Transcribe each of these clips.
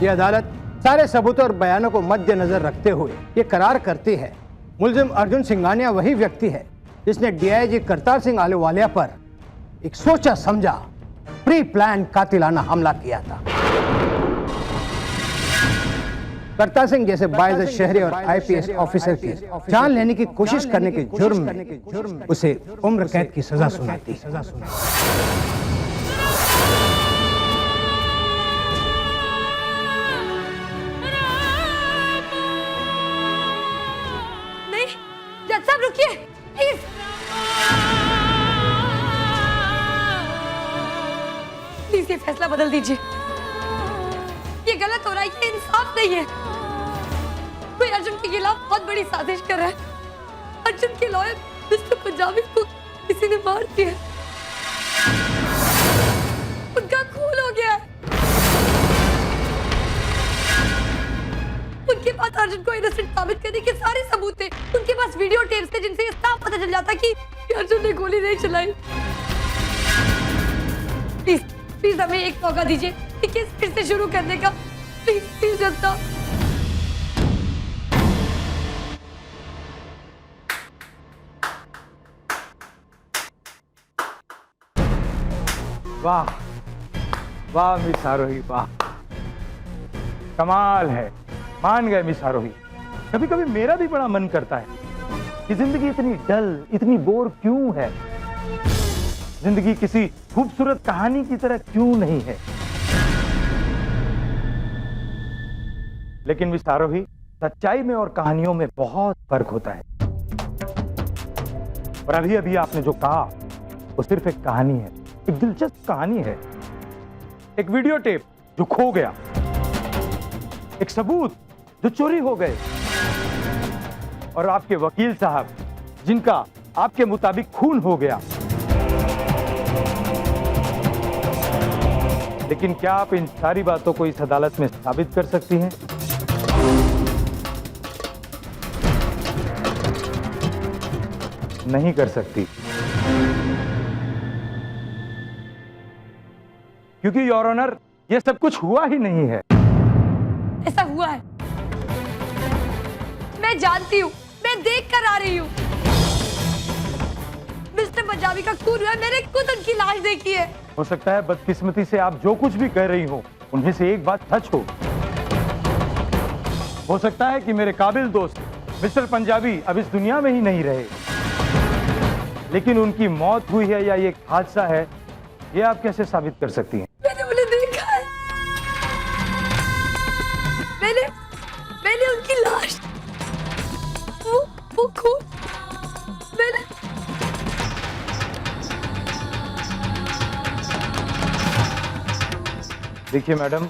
ये अदालत सारे सबूतों और बयानों को मद्देनजर रखते हुए ये करार करती है मुलजिम अर्जुन सिंघानिया वही व्यक्ति है जिसने डीआईजी करतार सिंह आहलूवालिया पर एक सोचा समझा प्री प्लान कातिलाना हमला किया था। करतार सिंह जैसे बाइज्जत शहरी और आईपीएस ऑफिसर की जान लेने की कोशिश करने के जुर्म में उसे उम्र कैद की सजा सुनाती। नहीं, जज साहब रुकिए प्लीज। प्लीज ये फैसला बदल दीजिए। ये गलत हो रहा है, ये इंसाफ नहीं है। कोई अर्जुन के खिलाफ बहुत बड़ी साजिश कर रहा है। अर्जुन के लॉयर मिस्टर पंजाबी को किसी ने मार दिया, उनका खून हो गया। उनके पास अर्जुन को इनोसेंट साबित करने के सारे सबूत थे। उनके पास वीडियो टेप्स थे जिनसे साफ पता चल जाता कि अर्जुन ने गोली नहीं चलाई। प्लीज प्लीज हमें एक मौका दीजिए केस फिर से शुरू करने का। प्लीज प्लीज जज साहब। वाह वाह मिस आरोही, वाह कमाल है। मान गए मिस आरोही। कभी कभी मेरा भी बड़ा मन करता है कि जिंदगी इतनी डल, इतनी बोर क्यों है। जिंदगी किसी खूबसूरत कहानी की तरह क्यों नहीं है। लेकिन मिस आरोही, सच्चाई में और कहानियों में बहुत फर्क होता है। और अभी अभी आपने जो कहा वो सिर्फ एक कहानी है, एक दिलचस्प कहानी है। एक वीडियो टेप जो खो गया, एक सबूत जो चोरी हो गए, और आपके वकील साहब जिनका आपके मुताबिक खून हो गया। लेकिन क्या आप इन सारी बातों को इस अदालत में साबित कर सकती हैं? नहीं कर सकती, क्योंकि योर ऑनर ये सब कुछ हुआ ही नहीं है। ऐसा हुआ है, मैं जानती हूँ, मैं देख कर आ रही हूँ। मिस्टर पंजाबी का खून हुआ है, मैंने खुद उनकी लाश देखी है। हो सकता है बदकिस्मती से आप जो कुछ भी कह रही हो उनमें से एक बात सच हो सकता है कि मेरे काबिल दोस्त मिस्टर पंजाबी अब इस दुनिया में ही नहीं रहे, लेकिन उनकी मौत हुई है या ये हादसा है, ये आप कैसे साबित कर सकती हैं? मैंने उन्हें देखा है। मैंने उनकी लाश, वो खून, मैंने देखिए मैडम,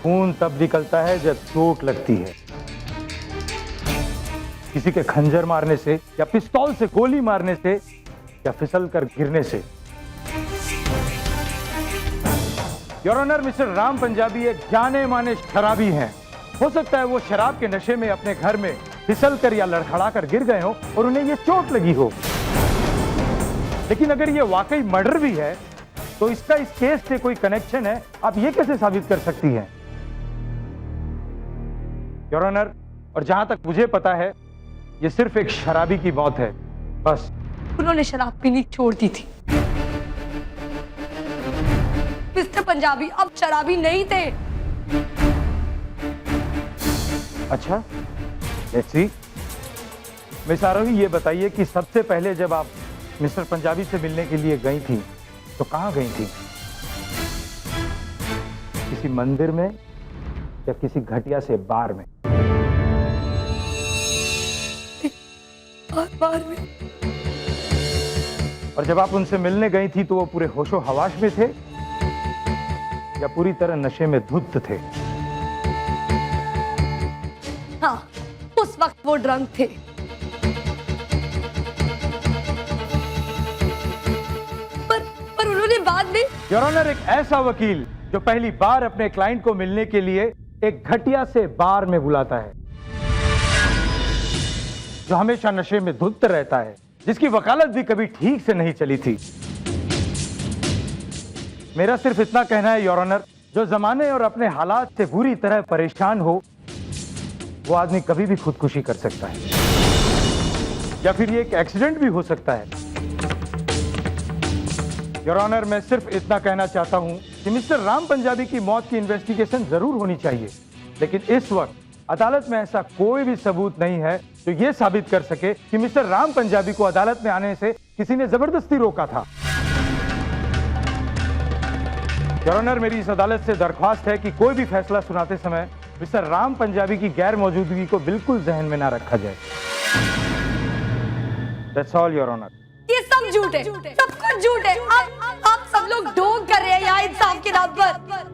खून तब निकलता है जब चोट लगती है। किसी के खंजर मारने से या पिस्तौल से गोली मारने से या फिसल कर गिरने से। Your honour, mister Ram Punjabi एक जाने माने शराबी हैं। हो सकता है वो शराब के नशे में अपने घर में फिसल कर या लड़खड़ा कर गिर गए हो और उन्हें ये चोट लगी हो। लेकिन अगर ये वाकई मर्डर भी है तो इसका इस केस से कोई कनेक्शन है, आप ये कैसे साबित कर सकती हैं? योर ऑनर, और जहां तक मुझे पता है ये सिर्फ एक शराबी की मौत है, बस। उन्होंने शराब पीनी छोड़ दी थी। मिस्टर पंजाबी अब शराबी नहीं थे। अच्छा, लेट्स सी। मिस आरोही, ये बताइए कि सबसे पहले जब आप मिस्टर पंजाबी से मिलने के लिए गई थी तो कहां गई थी? किसी मंदिर में या किसी घटिया से बार में? बार में। और जब आप उनसे मिलने गई थी तो वो पूरे होशो हवाश में थे या पूरी तरह नशे में धुत थे? हाँ, उस वक्त वो ड्रंक थे। पर उन्होंने बाद में। योर ऑनर, एक ऐसा वकील जो पहली बार अपने क्लाइंट को मिलने के लिए एक घटिया से बार में बुलाता है, जो हमेशा नशे में धुत रहता है, जिसकी वकालत भी कभी ठीक से नहीं चली थी। मेरा सिर्फ इतना कहना है योर ऑनर जो जमाने और अपने हालात से बुरी तरह परेशान हो, वो आदमी कभी भी खुदकुशी कर सकता है, या फिर ये एक एक्सीडेंट भी हो सकता है। योर ऑनर, मैं सिर्फ इतना कहना चाहता हूं कि मिस्टर राम पंजाबी की मौत की इन्वेस्टिगेशन जरूर होनी चाहिए, लेकिन इस वक्त अदालत में ऐसा कोई भी सबूत नहीं है जो ये साबित कर सके कि मिस्टर राम पंजाबी को अदालत में आने से किसी ने जबरदस्ती रोका था। योर ऑनर, मेरी इस अदालत से दरख्वास्त है कि कोई भी फैसला सुनाते समय मिस्टर राम पंजाबी की गैर मौजूदगी को बिल्कुल जहन में ना रखा जाए। That's all your honour. ये सब झूठ है, सब कुछ झूठ है। आप सब लोग ढोंग कर रहे हैं यहाँ इंसाफ के नाम पर।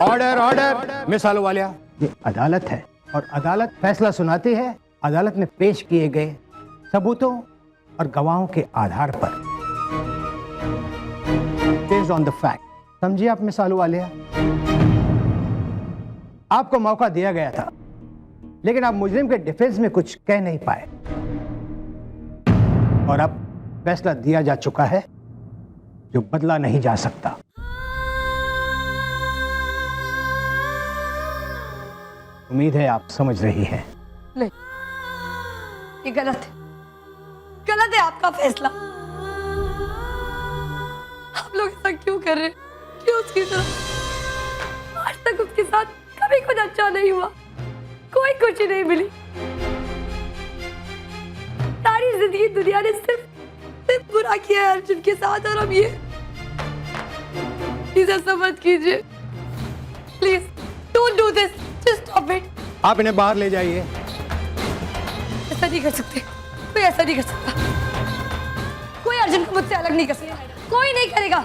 Order order. मिस आलूवालिया, ये अदालत है और अदालत फैसला सुनाती है अदालत में पेश किए गए सबूतों और गवाहों के आधार पर, बेस्ड ऑन द फैक्ट। समझिए आप मिस आलूवालिया, आपको मौका दिया गया था लेकिन आप मुजरिम के डिफेंस में कुछ कह नहीं पाए और अब फैसला दिया जा चुका है जो बदला नहीं जा सकता। उम्मीद है आप समझ रही हैं। नहीं, ये गलत है, गलत है आपका फैसला। आप लोग ऐसा क्यों कर रहे हैं? क्यों उसकी तरह? आज तक उसके साथ कभी कुछ अच्छा नहीं हुआ, कोई खुशी नहीं मिली। सारी जिंदगी दुनिया ने सिर्फ बुरा किया है अर्जुन के साथ, और अब ये प्लीज ऐसा मत कीजिए, please don't do this, just stop it. आप इन्हें बाहर ले जाइए। ऐसा नहीं कर सकते, कोई ऐसा नहीं कर सकता, कोई अर्जुन को मुझसे अलग नहीं कर सकता, कोई नहीं करेगा।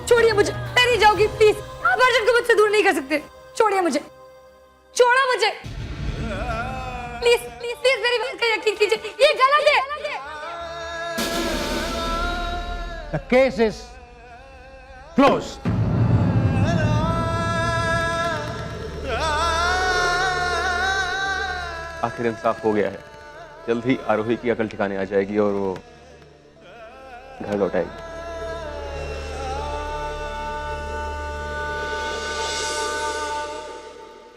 छोड़िए मुझे, मैं नहीं जाऊंगी, प्लीज। आप अर्जुन को मुझसे दूर नहीं कर सकते, छोड़िए मुझे, छोड़ो मुझे, प्लीज प्लीज प्लीज मेरी बात का यकीन कीजिए, ये गलत है। The case is closed. आखिर इंसाफ हो गया है। जल्द ही आरोही की अकल ठिकाने आ जाएगी और वो घर लौट आएगी।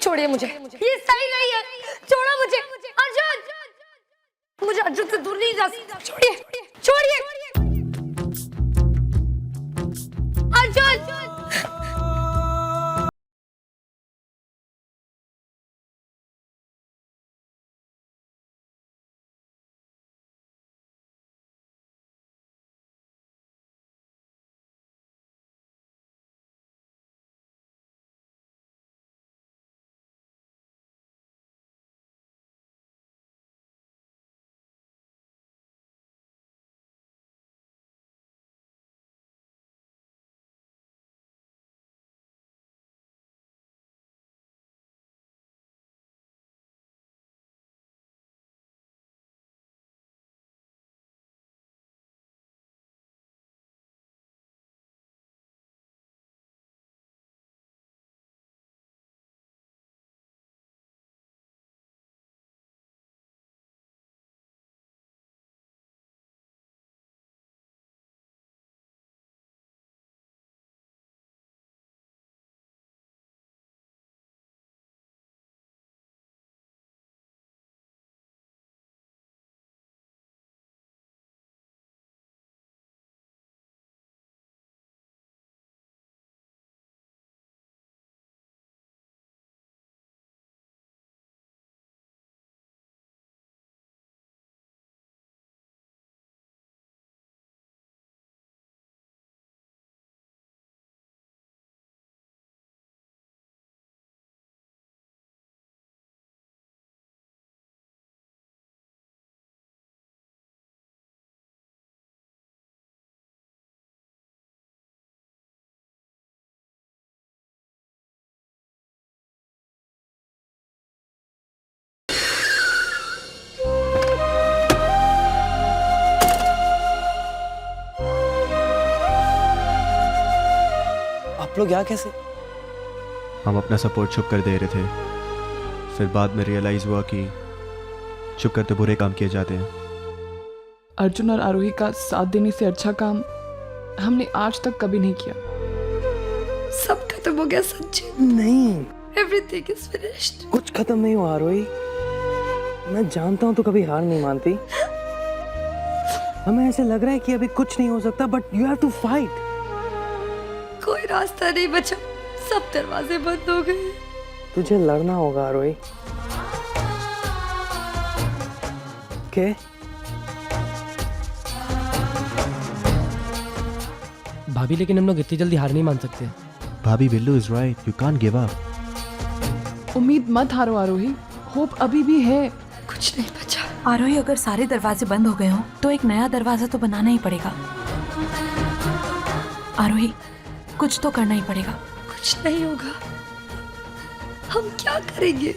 छोड़िए मुझे, ये सही नहीं है, छोड़ो मुझे। अर्जुन, मुझे अर्जुन से दूर नहीं जा सकता, छोड़िए छोड़िए अर्जुन। आप लोग यहाँ कैसे? हम अपना सपोर्ट छुप कर दे रहे थे, फिर बाद में रियलाइज हुआ कि छुप कर तो बुरे काम किए जाते हैं। अर्जुन और आरोही का साथ देने से अच्छा काम हमने आज तक कभी नहीं किया। सब खत्म हो गया संजय। नहीं, एवरीथिंग इज फिनिश्ड। कुछ खत्म नहीं हुआ आरोही। मैं जानता हूँ तू कभी हार नहीं मानती। हमें ऐसे लग रहा है कि अभी कुछ नहीं हो सकता, but you have to fight. कोई रास्ता नहीं बचा, सब दरवाजे बंद हो गए। तुझे लड़ना होगा आरोही। के भाभी, लेकिन हम लोग इतनी जल्दी हार नहीं मान सकते। भाभी, Billu is right, you can't give up. उम्मीद मत हारो आरोही, होप अभी भी है। कुछ नहीं बचा। आरोही, अगर सारे दरवाजे बंद हो गए हों तो एक नया दरवाजा तो बनाना ही पड़ेगा। आरोही, कुछ तो करना ही पड़ेगा। कुछ नहीं होगा। हम क्या करेंगे?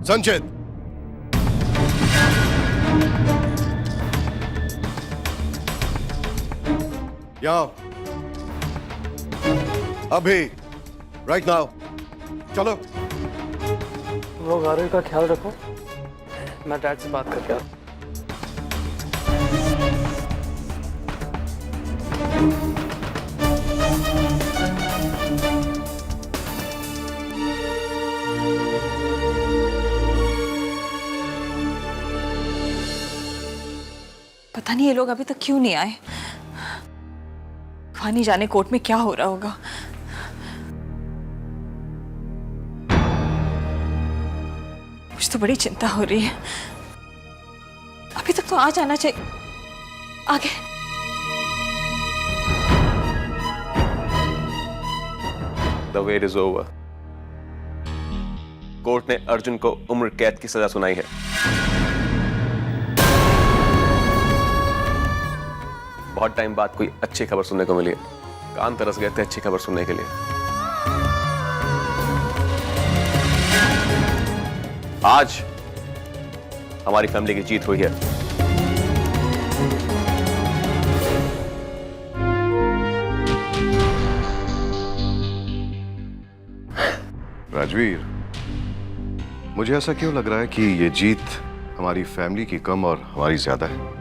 संचित, यहाँ अभी, राइट नाउ। चलो। तुम लोग आरोही का ख्याल रखो, मैं डैड से बात करके आता हूँ। पता नहीं ये लोग अभी तक क्यों नहीं आए। खानी जाने कोर्ट में क्या हो रहा होगा। मुझे तो बड़ी चिंता हो रही है। अभी तक तो आ जाना चाहिए। आगे the wait is over. Court ने अर्जुन को उम्र कैद की सजा सुनाई है। बहुत टाइम बाद कोई अच्छी खबर सुनने को मिली है। कान तरस गए थे अच्छी खबर सुनने के लिए। आज हमारी फैमिली की जीत हुई है। राजवीर, मुझे ऐसा क्यों लग रहा है कि ये जीत हमारी फैमिली की कम और हमारी ज्यादा है?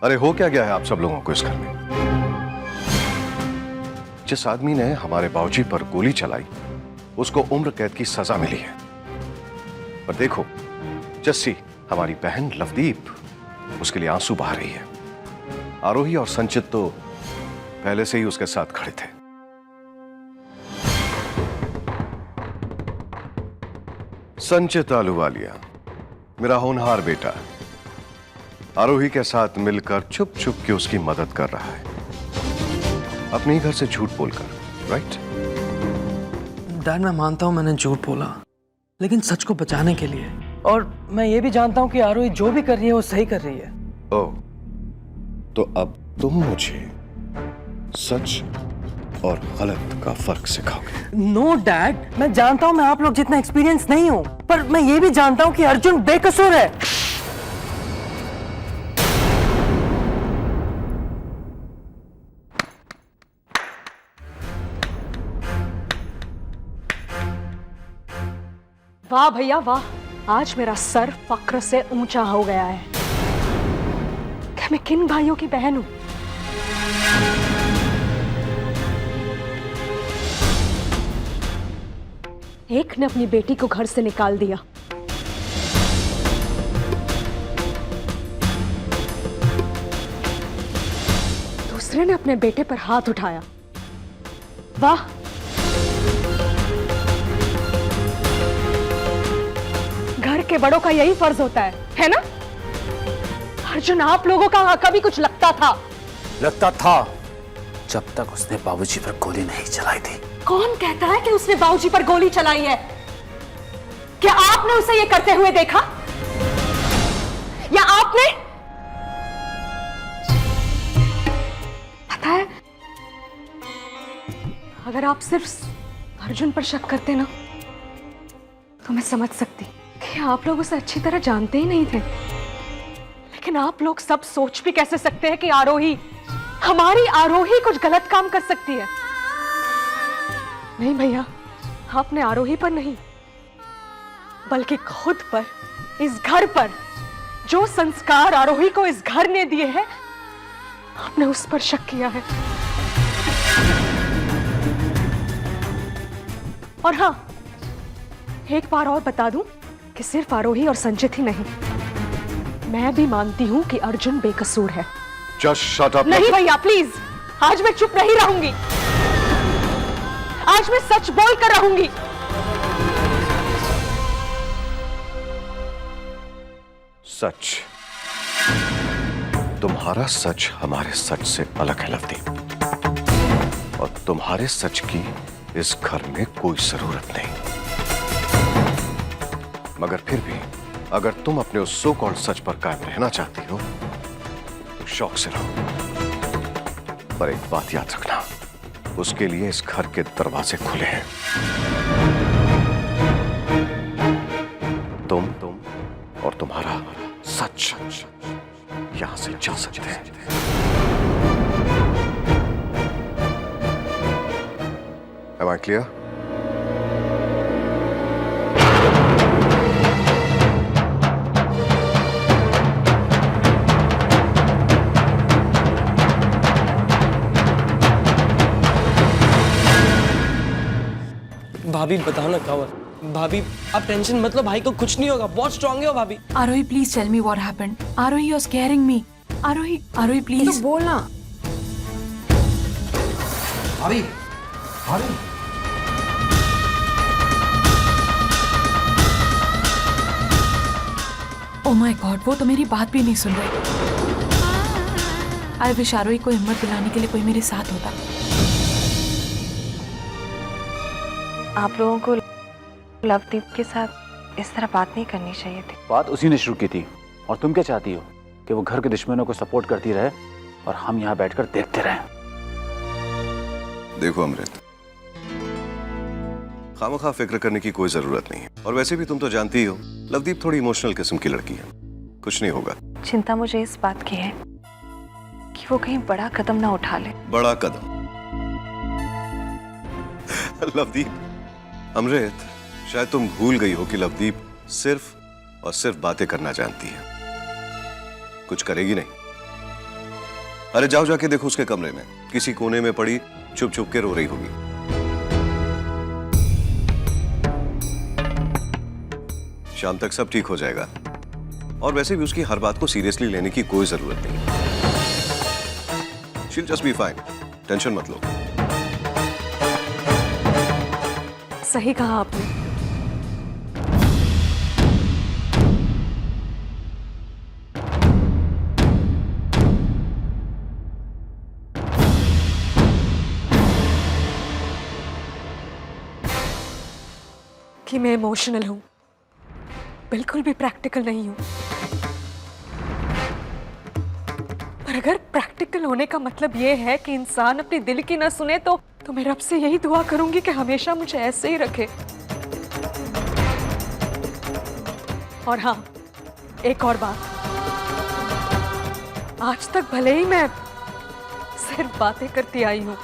अरे हो क्या गया है आप सब लोगों को इस घर में? जिस आदमी ने हमारे बाबूजी पर गोली चलाई उसको उम्र कैद की सजा मिली है। पर देखो, जस्सी हमारी बहन लवदीप, उसके लिए आंसू बहा रही है। आरोही और संचित तो पहले से ही उसके साथ खड़े थे। संचित आलूवालिया मेरा होनहार बेटा आरोही के साथ मिलकर छुप छुप के उसकी मदद कर रहा है, अपने ही घर से झूठ बोलकर, राइट? डैड, मैं मानता हूँ मैंने झूठ बोला, लेकिन सच को बचाने के लिए। और मैं ये भी जानता हूँ कि आरोही जो भी कर रही है वो सही कर रही है। ओह, तो अब तुम मुझे सच और गलत का फर्क सिखाओगे? नो डैड, मैं जानता हूँ मैं आप लोग जितना एक्सपीरियंस नहीं हूँ, पर मैं ये भी जानता हूँ कि अर्जुन बेकसूर है। वाह भैया वाह, आज मेरा सर फक्र से ऊंचा हो गया है कि मैं किन भाइयों की बहन हूं। एक ने अपनी बेटी को घर से निकाल दिया, दूसरे ने अपने बेटे पर हाथ उठाया। वाह, घर के बड़ों का यही फर्ज होता है ना? अर्जुन, आप लोगों का कभी कुछ लगता था जब तक उसने बाबूजी पर गोली नहीं चलाई थी। कौन कहता है कि उसने बाबूजी पर गोली चलाई है? क्या आपने उसे ये करते हुए देखा? या आपने? पता है, अगर आप सिर्फ अर्जुन पर शक करते ना तो मैं समझ सकती कि आप लोग उसे अच्छी तरह जानते ही नहीं थे। लेकिन आप लोग सब सोच भी कैसे सकते हैं कि आरोही, हमारी आरोही कुछ गलत काम कर सकती है? नहीं भैया, आपने आरोही पर नहीं बल्कि खुद पर, इस घर पर जो संस्कार आरोही को इस घर ने दिए हैं, आपने उस पर शक किया है। और हाँ, एक बार और बता दूं कि सिर्फ आरोही और संचित ही नहीं, मैं भी मानती हूं कि अर्जुन बेकसूर है। Just shut up. नहीं भैया प्लीज, आज मैं चुप नहीं रहूंगी। आज मैं सच बोल कर रहूंगी। सच, तुम्हारा सच हमारे सच से अलग है लवदीप, और तुम्हारे सच की इस घर में कोई जरूरत नहीं। मगर फिर भी अगर तुम अपने उस सो कॉल्ड सच पर कायम रहना चाहती हो तो शौक से रहो, पर एक बात याद रखना, उसके लिए इस घर के दरवाजे खुले हैं। तुम और तुम्हारा सच यहां से जा सकते हैं। Am I clear? भाभी बताओ ना क्या हुआ? भाभी आप टेंशन मत लो, भाई को कुछ नहीं होगा, बहुत स्ट्रांग है वो भाभी। Aarohi please tell me what happened. Aarohi you are scaring me. Aarohi please तो बोलना। भाभी ओह माय गॉड, वो तो मेरी बात भी नहीं सुन रहे। आई विश आरोही को हिम्मत दिलाने के लिए कोई मेरे साथ होता। आप लोगों को लवदीप के साथ इस तरह बात नहीं करनी चाहिए थी। बात उसी ने शुरू की थी, और तुम क्या चाहती हो कि वो घर के दुश्मनों को सपोर्ट करती रहे और हम यहाँ बैठकर देखते रहें? देखो अमृत, खामखा फिक्र करने की कोई जरूरत नहीं है, और वैसे भी तुम तो जानती ही हो लवदीप थोड़ी इमोशनल किस्म की लड़की है, कुछ नहीं होगा। चिंता मुझे इस बात की है कि वो कहीं बड़ा कदम ना उठा ले। बड़ा कदम? लवदीप, अमृत, शायद तुम भूल गई हो कि लवदीप सिर्फ और सिर्फ बातें करना जानती है, कुछ करेगी नहीं। अरे जाओ जाके देखो उसके कमरे में, किसी कोने में पड़ी चुप चुप के रो रही होगी। शाम तक सब ठीक हो जाएगा, और वैसे भी उसकी हर बात को सीरियसली लेने की कोई जरूरत नहीं। She'll just be fine, tension मत लो। सही कहा आपने। कि मैं इमोशनल हूं, बिल्कुल भी प्रैक्टिकल नहीं हूं। पर अगर प्रैक्टिकल होने का मतलब यह है कि इंसान अपने दिल की ना सुने तो मैं रब से यही दुआ करूंगी कि हमेशा मुझे ऐसे ही रखे। और हाँ, एक और बात, आज तक भले ही मैं सिर्फ बातें करती आई हूं,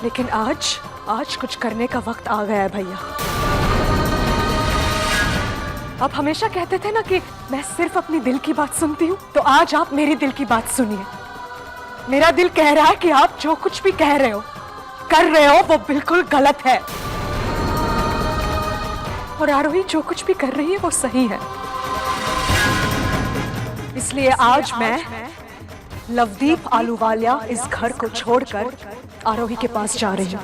लेकिन आज कुछ करने का वक्त आ गया है भैया। आप हमेशा कहते थे ना कि मैं सिर्फ अपनी दिल की बात सुनती हूं, तो आज आप मेरी दिल की बात सुनिए। मेरा दिल कह रहा है कि आप जो कुछ भी कह रहे हो, कर रहे हो, वो बिल्कुल गलत है, और आरोही जो कुछ भी कर रही है वो सही है। इसलिए आज मैं लवदीप आलूवालिया इस घर को छोड़कर आरोही के पास जा रही हूँ।